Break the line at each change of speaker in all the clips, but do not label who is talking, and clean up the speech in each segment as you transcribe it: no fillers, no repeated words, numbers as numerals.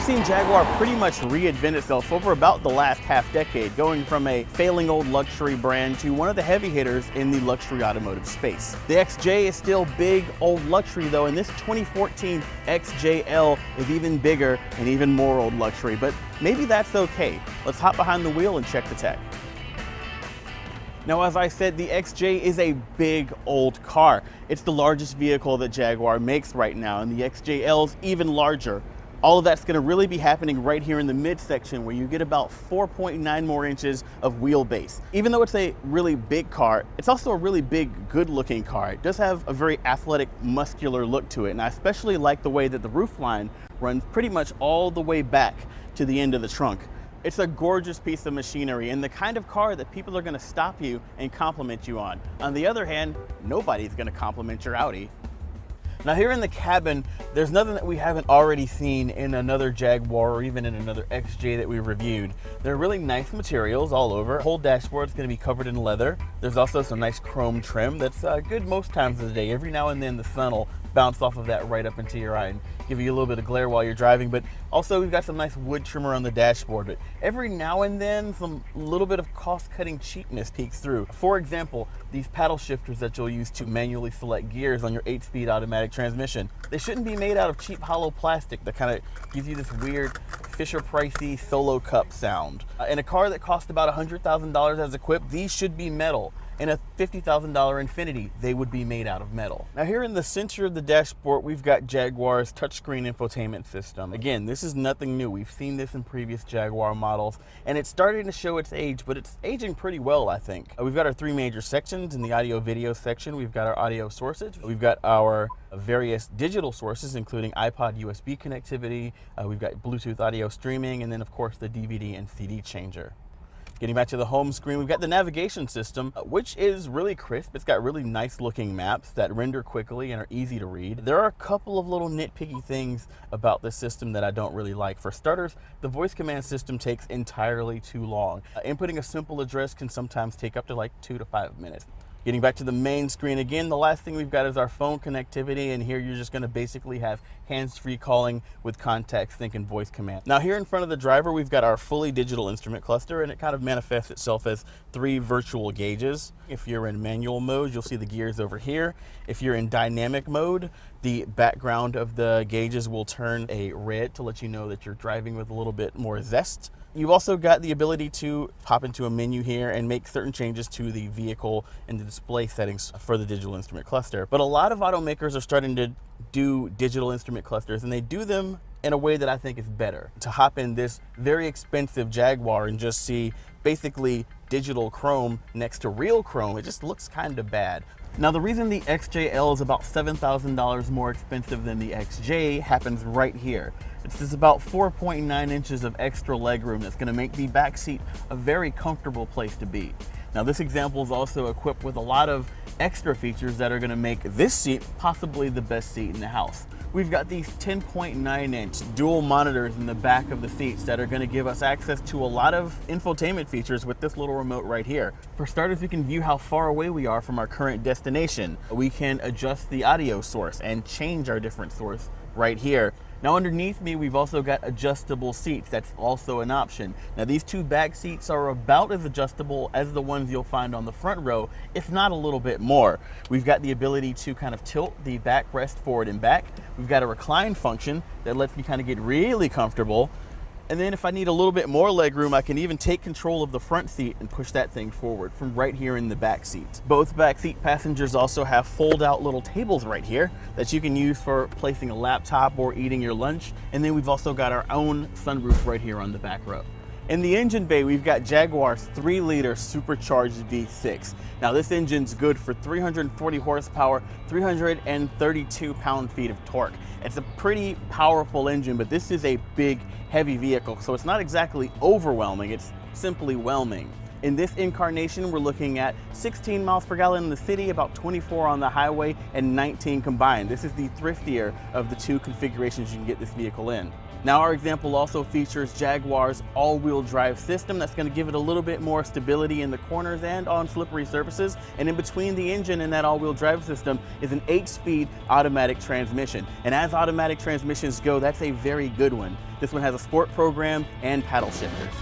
seen Jaguar pretty much reinvent itself over about the last half decade, going from a failing old luxury brand to one of the heavy hitters in the luxury automotive space. The XJ is still big old luxury though, and this 2014 XJL is even bigger and even more old luxury, but maybe that's okay. Let's hop behind the wheel and check the tech. Now, as I said, the XJ is a big old car. It's the largest vehicle that Jaguar makes right now, and the XJL is even larger. All of that's going to really be happening right here in the midsection, where you get about 4.9 more inches of wheelbase. Even though it's a really big car, it's also a really big, good-looking car. It does have a very athletic, muscular look to it, and I especially like the way that the roofline runs pretty much all the way back to the end of the trunk. It's a gorgeous piece of machinery and the kind of car that people are going to stop you and compliment you on. On the other hand, nobody's going to compliment your Audi. Now here in the cabin, there's nothing that we haven't already seen in another Jaguar or even in another XJ that we reviewed. There are really nice materials all over. The whole dashboard is going to be covered in leather. There's also some nice chrome trim that's good most times of the day. Every now and then the sun will bounce off of that right up into your eye and give you a little bit of glare while you're driving. But also we've got some nice wood trimmer on the dashboard. But every now and then some little bit of cost-cutting cheapness peeks through. For example, these paddle shifters that you'll use to manually select gears on your 8-speed automatic transmission. They shouldn't be made out of cheap hollow plastic that kind of gives you this weird Fisher-Pricey solo cup sound. In a car that cost about $100,000 as equipped, these should be metal. In a $50,000 Infiniti, they would be made out of metal. Now here in the center of the dashboard, we've got Jaguar's touchscreen infotainment system. Again, this is nothing new. We've seen this in previous Jaguar models, and it's starting to show its age, but it's aging pretty well, I think. We've got our three major sections. In the audio-video section, we've got our audio sources. We've got our various digital sources, including iPod USB connectivity. We've got Bluetooth audio streaming, and then, of course, the DVD and CD changer. Getting back to the home screen, we've got the navigation system, which is really crisp. It's got really nice looking maps that render quickly and are easy to read. There are a couple of little nitpicky things about this system that I don't really like. For starters, the voice command system takes entirely too long. Inputting a simple address can sometimes take up to like 2 to 5 minutes. Getting back to the main screen again, the last thing we've got is our phone connectivity, and here you're just going to basically have hands-free calling with context sync and voice command. Now here in front of the driver, we've got our fully digital instrument cluster, and it kind of manifests itself as 3 virtual gauges. If you're in manual mode, you'll see the gears over here. If you're in dynamic mode, the background of the gauges will turn a red to let you know that you're driving with a little bit more zest. You've also got the ability to pop into a menu here and make certain changes to the vehicle and the display settings for the digital instrument cluster. But a lot of automakers are starting to do digital instrument clusters, and they do them in a way that I think is better. To hop in this very expensive Jaguar and just see basically digital chrome next to real chrome, it just looks kind of bad. Now the reason the XJL is about $7,000 more expensive than the XJ happens right here. This is about 4.9 inches of extra legroom that's going to make the back seat a very comfortable place to be. Now this example is also equipped with a lot of extra features that are going to make this seat possibly the best seat in the house. We've got these 10.9-inch dual monitors in the back of the seats that are going to give us access to a lot of infotainment features with this little remote right here. For starters, we can view how far away we are from our current destination. We can adjust the audio source and change our different source right here. Now underneath me, we've also got adjustable seats. That's also an option. Now these 2 back seats are about as adjustable as the ones you'll find on the front row, if not a little bit more. We've got the ability to kind of tilt the backrest forward and back. We've got a recline function that lets me kind of get really comfortable. And then if I need a little bit more leg room, I can even take control of the front seat and push that thing forward from right here in the back seat. Both back seat passengers also have fold out little tables right here that you can use for placing a laptop or eating your lunch. And then we've also got our own sunroof right here on the back row. In the engine bay, we've got Jaguar's 3-liter supercharged V6. Now this engine's good for 340 horsepower, 332 pound-feet of torque. It's a pretty powerful engine, but this is a big, heavy vehicle, so it's not exactly overwhelming, it's simply whelming. In this incarnation, we're looking at 16 miles per gallon in the city, about 24 on the highway, and 19 combined. This is the thriftier of the two configurations you can get this vehicle in. Now, our example also features Jaguar's all-wheel drive system that's going to give it a little bit more stability in the corners and on slippery surfaces. And in between the engine and that all-wheel drive system is an 8-speed automatic transmission. And as automatic transmissions go, that's a very good one. This one has a sport program and paddle shifters.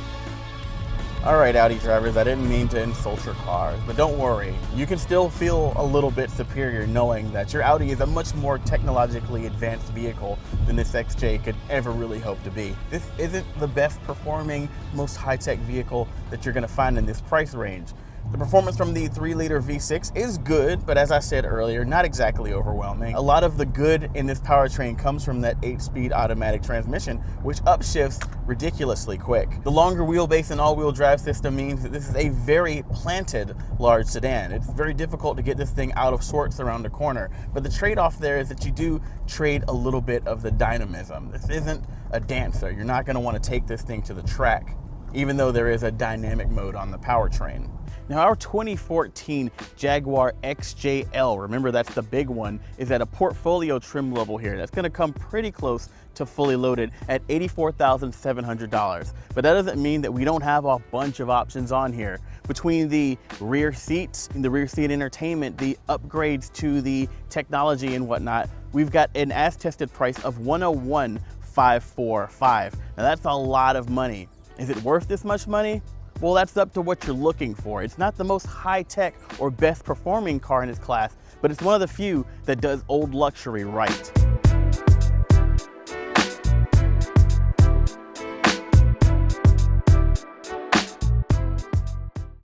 All right, Audi drivers, I didn't mean to insult your cars, but don't worry. You can still feel a little bit superior knowing that your Audi is a much more technologically advanced vehicle than this XJ could ever really hope to be. This isn't the best performing, most high-tech vehicle that you're gonna find in this price range. The performance from the 3-liter V6 is good, but as I said earlier, not exactly overwhelming. A lot of the good in this powertrain comes from that 8-speed automatic transmission, which upshifts ridiculously quick. The longer wheelbase and all-wheel drive system means that this is a very planted large sedan. It's very difficult to get this thing out of sorts around the corner, but the trade-off there is that you do trade a little bit of the dynamism. This isn't a dancer. You're not going to want to take this thing to the track, even though there is a dynamic mode on the powertrain. Now, our 2014 Jaguar XJL, remember that's the big one, is at a portfolio trim level here. That's gonna come pretty close to fully loaded at $84,700. But that doesn't mean that we don't have a bunch of options on here. Between the rear seats, the rear seat entertainment, the upgrades to the technology and whatnot, we've got an as-tested price of $101,545. Now that's a lot of money. Is it worth this much money? Well, that's up to what you're looking for. It's not the most high-tech or best performing car in its class, but it's one of the few that does old luxury right.